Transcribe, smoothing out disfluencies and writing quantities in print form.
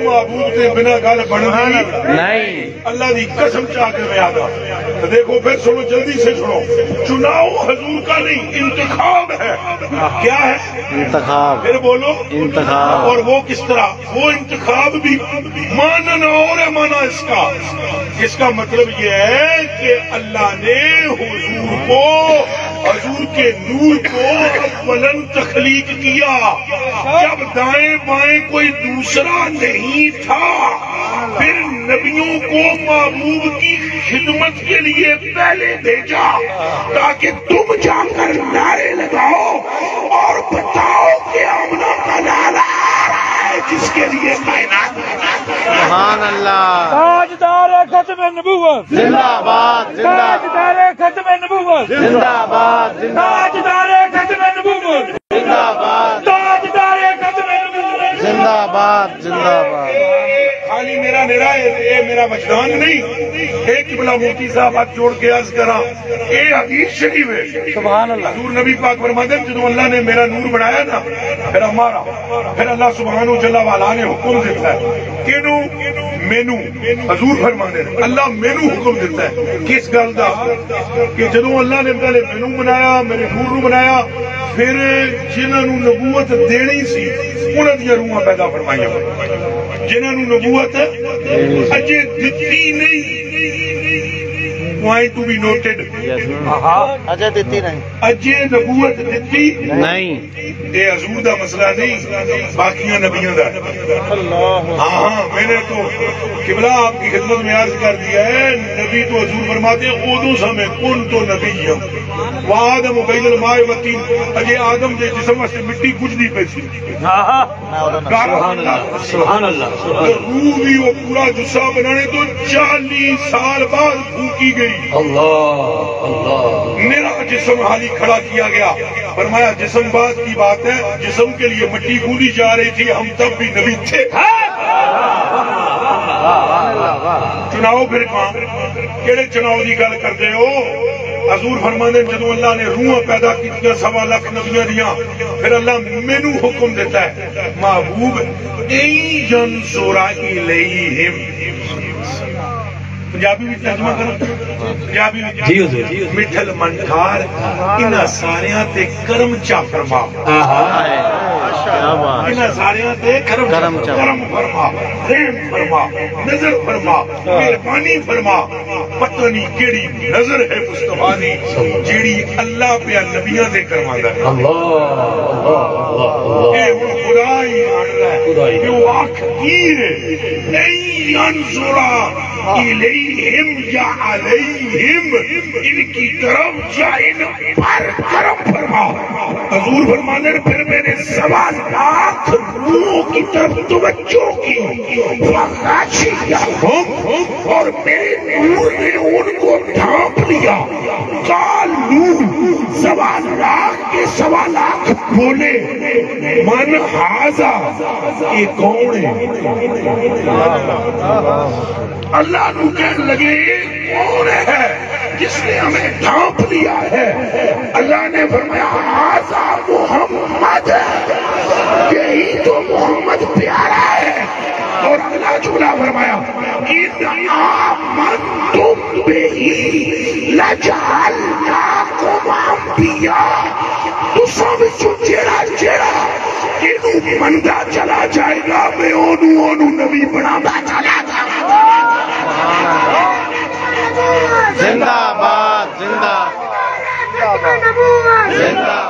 معبود کے بنا گل بننی نہیں، اللہ دی قسم چاہ کے میں آگا۔ دیکھو پھر سنو، جلدی سے سنو، چناؤ حضور کا نہیں، انتخاب ہے۔ کیا ہے؟ انتخاب۔ پھر بولو انتخاب۔ اور وہ کس طرح؟ وہ انتخاب بھی ماننا اور ہے مانا اس کا مطلب یہ ہے کہ اللہ نے حضور کو، حضور کے نور کو اولن تخلیق کیا جب دائیں بائیں کوئی دوسرا نہیں تھا، پھر نبیوں کو محبوب کی خدمت کے لیے پہلے بھیجا تاکہ تم جا کر نعرے لگاؤ اور بتاؤ کہ آمنہ کا لالا جس کے لیے کائنات۔ سبحان اللہ۔ تاجدار ختم نبوت زندہ باد، تاجدار ختم نبوت زندہ باد، تاجدار ختم نبوت زندہ باد، تاجدار ختم نبوت زندہ باد، زندہ باد۔ خالی میرا نیرا یہ میرا وجدان نہیں، ایک قبلہ مفتی صاحب ہاتھ جوڑ کے عرض کرا، اے حدیث شریف ہے۔ سبحان اللہ۔ حضور نبی پاک فرماتے ہیں جب اللہ نے میرا نور بنایا نا، پھر ہمارا، پھر اللہ سبحانہ جل وعلا نے حکم دیتا ہے کینو مینو، حضور فرماتے ہیں اللہ مینو حکم دیتا ہے کس گل دا کہ جدوں اللہ نے پہلے مینو بنایا، میرے نور نو بنایا، پھر جنہاں نو نبوت دینی سی انہاں دی روحاں پیدا فرمائیاں، جنہاں نو نبوت اجے دتی نہیں، وائیں ٹو بی نوٹڈ، اجے دیتی نہیں، اجے نبوت دتی نہیں، یہ حضور دا مسئلہ نہیں، باقیاں نبیوں دا۔ ہاں میں نے تو قبلہ آپ کی خدمت میں عرض کر دیا ہے، نبی تو حضور فرماتے ہیں اودو سمے کن تو نبی وآدم بین الماء والطین، اجے آدم دے جسم واسطے مٹی کچھ نہیں پئی سی، سبحان اللہ۔ روح بھی وہ پورا جسہ بنانے تو 40 سال بعد پھونکی گئی، میرا جسم حالی کھڑا کیا گیا، فرمایا جسم بات کی بات ہے، جسم کے لیے مٹی گولی جا رہی تھی، ہم تب بھی نبی تھے۔ چناؤ پھر کہاں کیڑے چناؤ دی گل کرتے ہو؟ حضور فرماتے ہیں جدو اللہ نے روحاں پیدا کی 1.25 لاکھ نبیاں دیاں، پھر اللہ مینوں حکم دیتا ہے محبوب این ینظر الیہم، پنجابی بھی ترجمہ کرو، پنجابی بھی مٹھل منٹھار انہاں ساریاں تے کرم چا فرما، انہاں ساریاں تے کرم فرما، رحم فرما، نظر فرما، مہربانی فرما۔ پتہ نہیں کیڑی نظر ہے مصطفیٰ دی جیڑی اللہ پہ نبیاں تے کروانا ہے۔ اے وہ خدا ہی آندا ہے کہ وہ آنکھ گیر نہیں ینظر الیہم یا علیہم، ان کی طرف یا ان پر کرم فرما۔ حضور فرمانے پھر میں نے 1.25 لاکھ روحوں کی طرف توجہ کی، وغاشیہم، اور میرے نور نے ان کو ڈھانپ لیا، قالوا 1.25 لاکھ کے 1.25 لاکھ بولے من ھذا، یہ کون ہے؟ اللہ نو کہنے لگے یہ کون ہے جس نے ہمیں ڈھانپ لیا ہے؟ اللہ نے فرمایا ھذا محمد، یہی تو محمد پیارا ہے۔ اور اگلا جملہ فرمایا ان آمنتم بہ لجعلناکم انبیاء، تساں وچوں جیڑا اینوں مندا چلا جائے گا میں اونوں نبی بنادا چلا جاواں گا۔ زندہ باد، زندہ باد، زندہ